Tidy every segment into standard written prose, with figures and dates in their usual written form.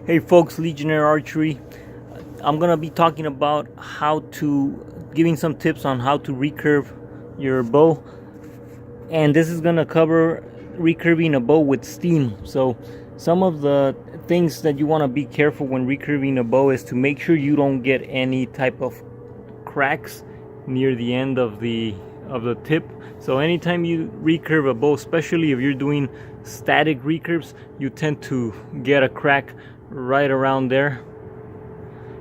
Hey folks, Legionnaire Archery. I'm gonna be talking about giving some tips on how to recurve your bow, and this is gonna cover recurving a bow with steam. So some of the things that you want to be careful when recurving a bow is to make sure you don't get any type of cracks near the end of the tip. So anytime you recurve a bow, especially if you're doing static recurves, you tend to get a crack right around there.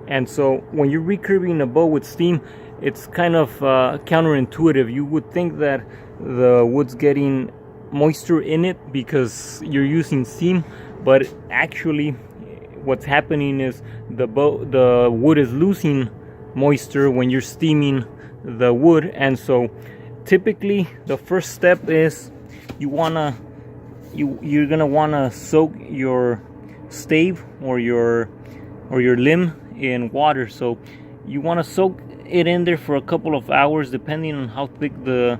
And so when you're recurving a bow with steam, it's kind of counterintuitive. You would think that the wood's getting moisture in it because you're using steam, but actually what's happening is the wood is losing moisture when you're steaming the wood. And so typically the first step is you're gonna wanna soak your stave or your limb in water. So you want to soak it in there for a couple of hours, depending on how thick the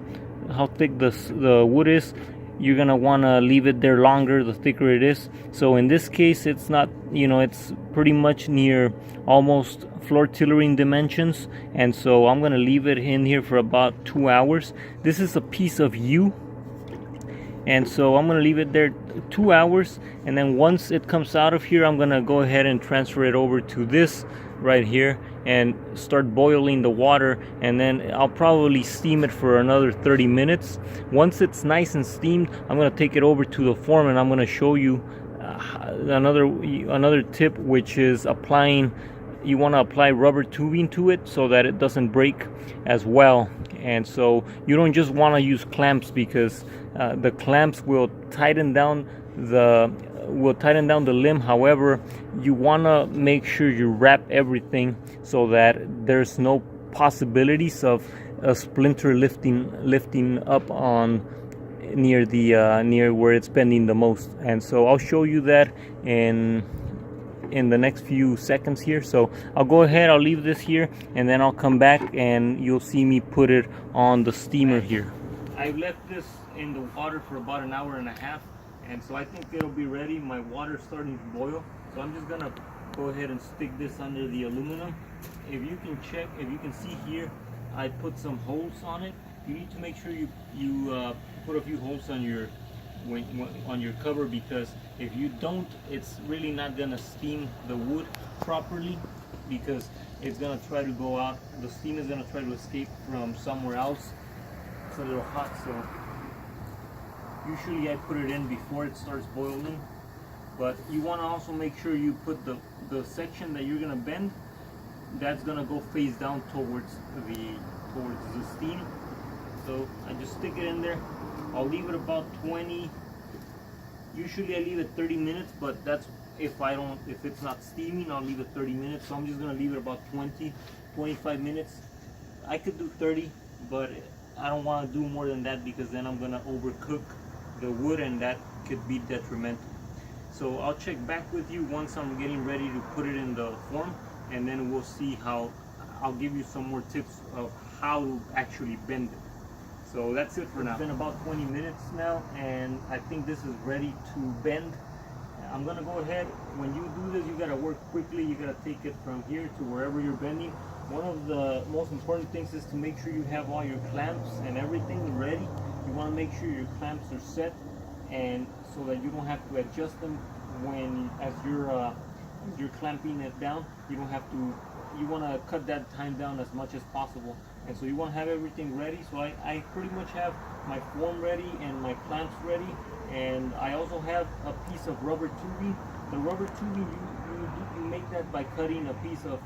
wood is. You're gonna want to leave it there longer the thicker it is. So in this case, it's not, it's pretty much near almost floor tillering dimensions, and so I'm gonna leave it in here for about 2 hours. This is a piece of yew, and so I'm gonna leave it there 2 hours, and then once it comes out of here, I'm gonna go ahead and transfer it over to this right here and start boiling the water, and then I'll probably steam it for another 30 minutes. Once it's nice and steamed, I'm gonna take it over to the form, and I'm gonna show you another tip, which is you want to apply rubber tubing to it so that it doesn't break as well. And so you don't just want to use clamps, because the clamps will tighten down the limb. However, you want to make sure you wrap everything so that there's no possibilities of a splinter lifting up on near where it's bending the most. And so I'll show you that in the next few seconds here. So I'll go ahead, I'll leave this here, and then I'll come back and you'll see me put it on the steamer here. I've left this in the water for about an hour and a half, and so I think it'll be ready. My water's starting to boil, so I'm just gonna go ahead and stick this under the aluminum. If you can see here, I put some holes on it. You need to make sure you put a few holes on your cover, because if you don't, it's really not gonna steam the wood properly, because it's gonna try to go out. The steam is gonna try to escape from somewhere else. It's a little hot, so usually I put it in before it starts boiling. But you want to also make sure you put the section that you're gonna bend, that's gonna go face down towards the steam. So I just stick it in there. I'll leave it about 20. Usually I leave it 30 minutes, but that's if it's not steaming, I'll leave it 30 minutes. So I'm just gonna leave it about 25 minutes. I could do 30, but I don't want to do more than that, because then I'm gonna overcook the wood, and that could be detrimental. So I'll check back with you once I'm getting ready to put it in the form, and then we'll see how. I'll give you some more tips of how to actually bend it. So that's it for now. It's been about 20 minutes now, and I think this is ready to bend. I'm gonna go ahead. When you do this, you gotta work quickly. You gotta take it from here to wherever you're bending. One of the most important things is to make sure you have all your clamps and everything ready. You wanna make sure your clamps are set, and so that you don't have to adjust them as you're clamping it down. You wanna cut that time down as much as possible. And so you want to have everything ready. So I pretty much have my form ready and my clamps ready, and I also have a piece of rubber tubing. The rubber tubing, you make that by cutting a piece of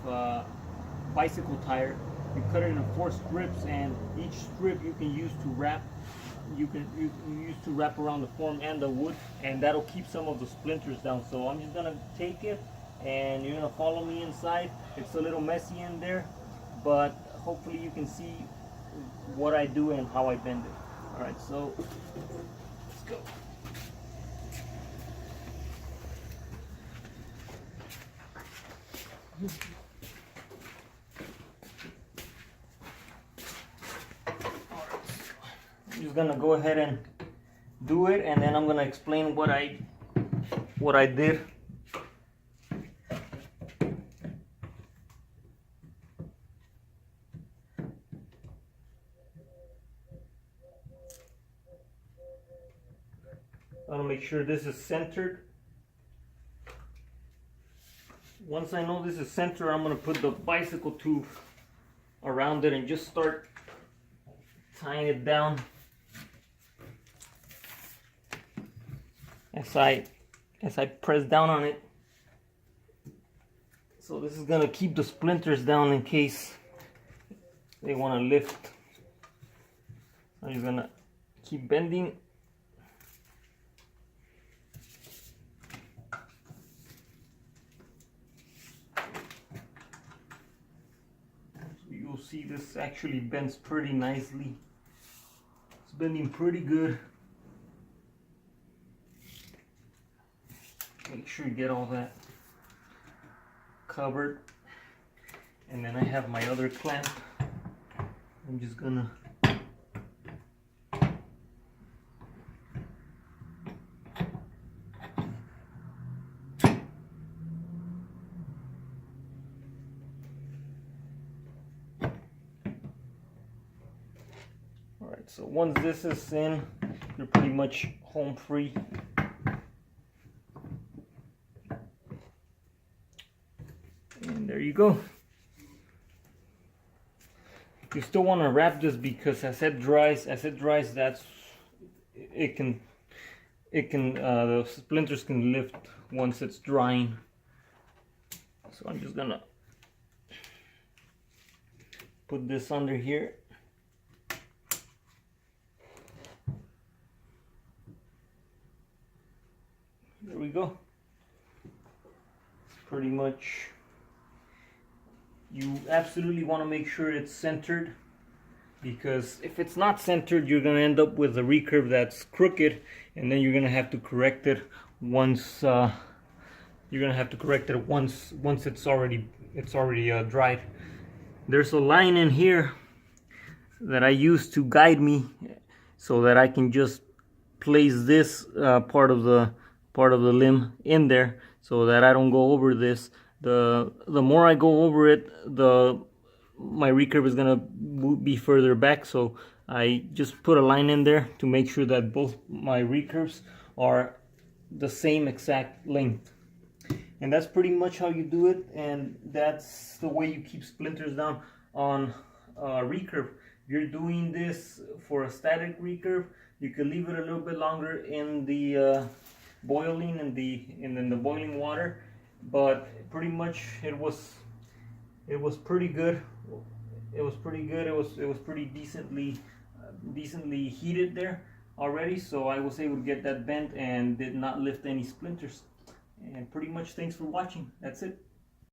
bicycle tire. You cut it in 4 strips, and each strip you can use to wrap. You use to wrap around the form and the wood, and that'll keep some of the splinters down. So I'm just gonna take it, and you're gonna follow me inside. It's a little messy in there, but hopefully you can see what I do and how I bend it. All right, so let's go. I'm just gonna go ahead and do it, and then I'm gonna explain what I did make sure this is centered. Once I know this is centered, I'm going to put the bicycle tube around it and just start tying it down as I press down on it. So this is going to keep the splinters down in case they want to lift. I'm just going to keep bending. So you'll see this actually bends pretty nicely. It's bending pretty good. Make sure you get all that covered. And then I have my other clamp. I'm just gonna Alright, so once this is in, you're pretty much home free. And there you go. You still want to wrap this because as it dries, that's the splinters can lift once it's drying. So I'm just gonna put this under here. There we go. Pretty much. You absolutely want to make sure it's centered, because if it's not centered, you're going to end up with a recurve that's crooked, and then you're going to have to correct it once once it's already dried. There's a line in here that I use to guide me, so that I can just place this part of the limb in there, so that I don't go over this. The more I go over it, my recurve is gonna be further back. So I just put a line in there to make sure that both my recurves are the same exact length. And that's pretty much how you do it. And that's the way you keep splinters down on recurve. If you're doing this for a static recurve, you can leave it a little bit longer in the boiling in the boiling water. But pretty much it was pretty good. It was pretty decently heated there already, so I was able to get that bent and did not lift any splinters. And pretty much thanks for watching. That's it.